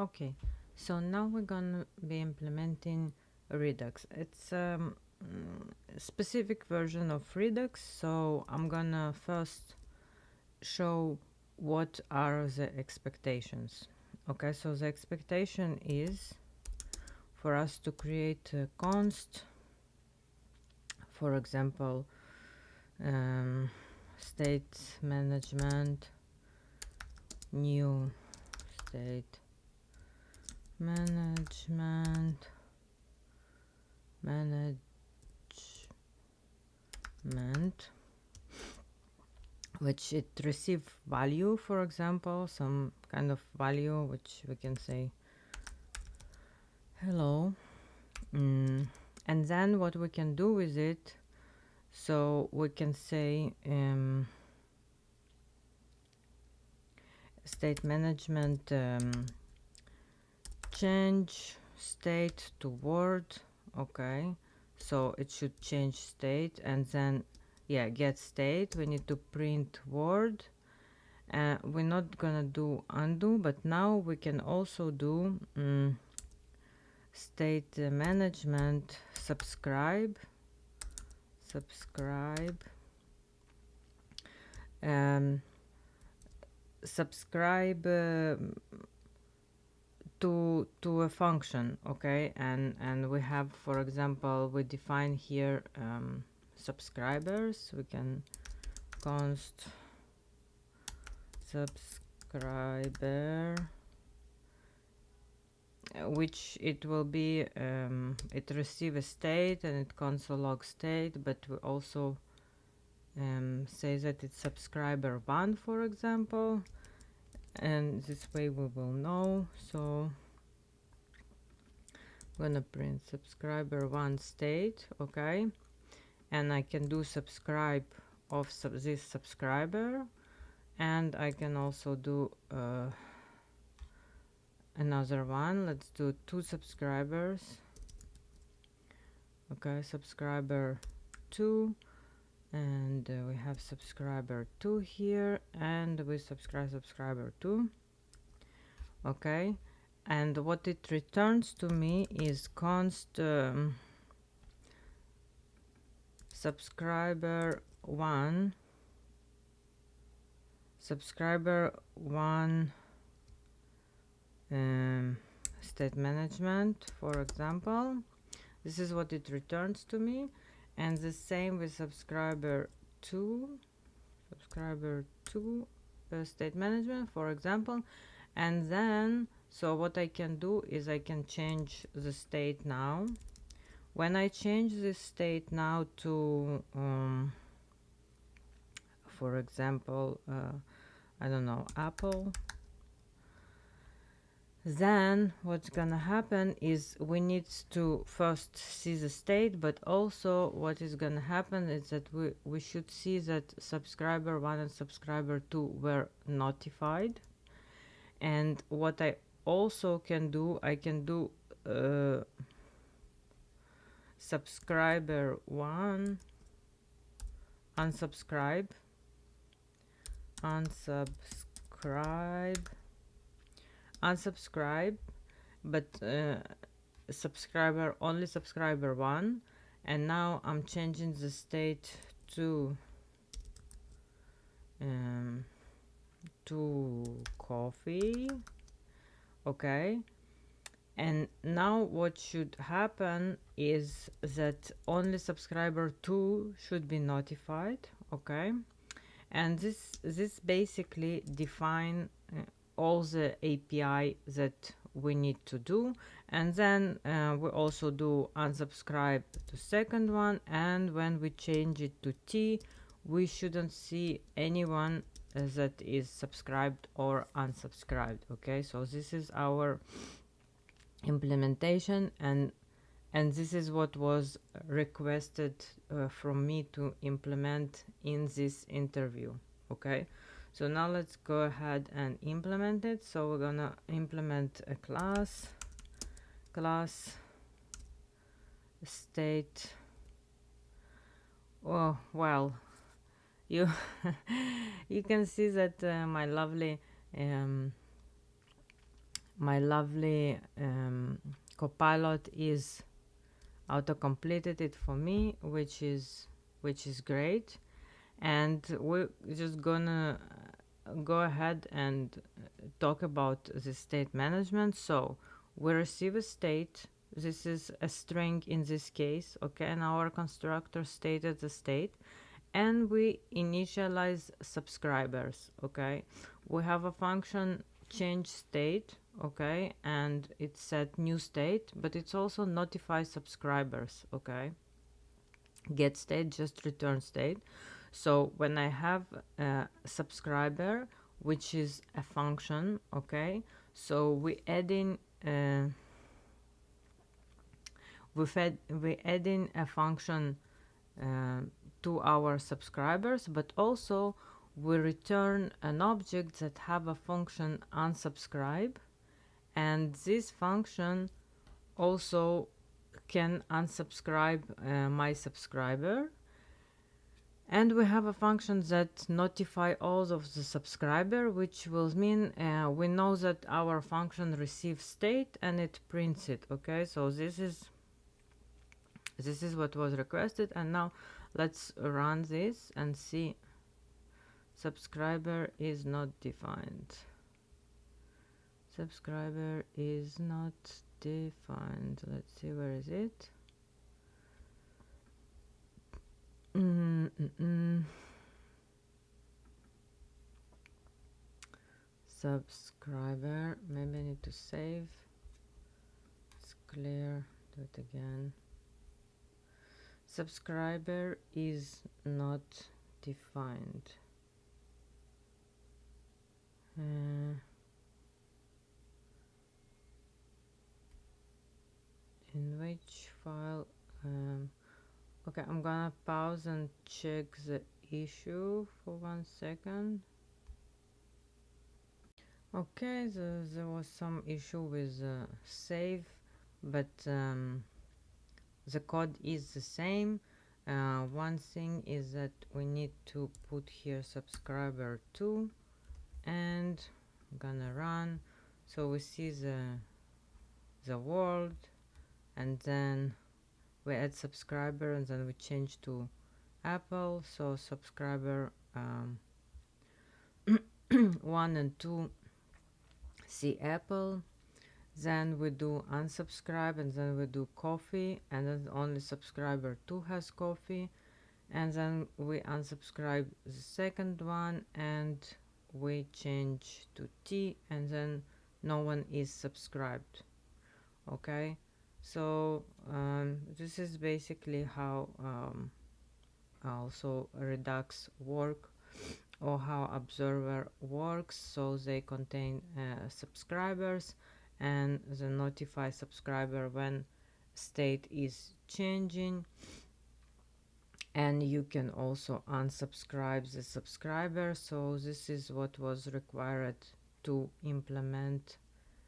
Okay, so now we're gonna be implementing Redux. It's a specific version of Redux, so I'm gonna first show what are the expectations. Okay, so the expectation is for us to create a const, for example, state management, new state management, which it receive value, for example, some kind of value which we can say hello. And then what we can do with it, so we can say state management change state to word. Okay, so it should change state, and then yeah, get state, we need to print word. We're not gonna do undo, but now we can also do state management subscribe subscribe to a function. Okay, and we have, for example, we define here subscribers. We can const subscriber, which it will be it receive a state and it console log state, but we also say that it's subscriber 1, for example, and this way we will know. So I'm gonna print subscriber 1 state. Okay, and I can do subscribe of this subscriber, and I can also do another one. Let's do 2 subscribers. Okay, subscriber 2, and we have subscriber 2 here, and we subscriber 2. Okay, and what it returns to me is const subscriber 1 state management, for example. This is what it returns to me, and the same with subscriber 2 state management, for example. And then, so what I can do is I can change the state now. When I change this state now to for example, I don't know, Apple, then what's gonna happen is we need to first see the state, but also what is gonna happen is that we should see that subscriber 1 and subscriber 2 were notified. And what I also can do, I can do subscriber 1 unsubscribe, but subscriber only subscriber 1. And now I'm changing the state to coffee. Okay, and now what should happen is that only subscriber 2 should be notified. Okay, and this basically define all the API that we need to do. And then we also do unsubscribe to second one, and when we change it to T, we shouldn't see anyone that is subscribed or unsubscribed. Okay, so this is our implementation, and this is what was requested from me to implement in this interview. Okay, so now let's go ahead and implement it. So we're gonna implement a class state. Oh well, you you can see that my lovely my lovely copilot is auto completed it for me, which is great. And we're just gonna go ahead and talk about the state management. So we receive a state. This is a string in this case, okay, and our constructor stated the state, and we initialize subscribers, okay. We have a function change state, okay, and it set new state, but it's also notify subscribers, okay. Get state just return state. So when I have a subscriber, which is a function, okay, so we add in we add in a function uh, to our subscribers, but also we return an object that have a function unsubscribe, and this function also can unsubscribe my subscriber. And we have a function that notify all of the subscriber, which will mean we know that our function receives state and it prints it, okay. So this is what was requested, and now let's run this and see. Subscriber is not defined. Subscriber is not defined. Let's see, where is it? Subscriber, maybe I need to save. It's clear. Do it again. Subscriber is not defined. In which file? Okay, I'm gonna pause and check the issue for 1 second. Okay, there was some issue with save, but the code is the same. One thing is that we need to put here subscriber 2, and I'm gonna run. So we see the world, and then we add subscriber, and then we change to Apple. So subscriber 1 and 2 see Apple. Then we do unsubscribe, and then we do coffee, and then only subscriber 2 has coffee, and then we unsubscribe the second one and we change to tea, and then no one is subscribed, okay. So this is basically how also redux work, or how observer works. So they contain subscribers, and the notify subscriber when state is changing, and you can also unsubscribe the subscriber. So this is what was required to implement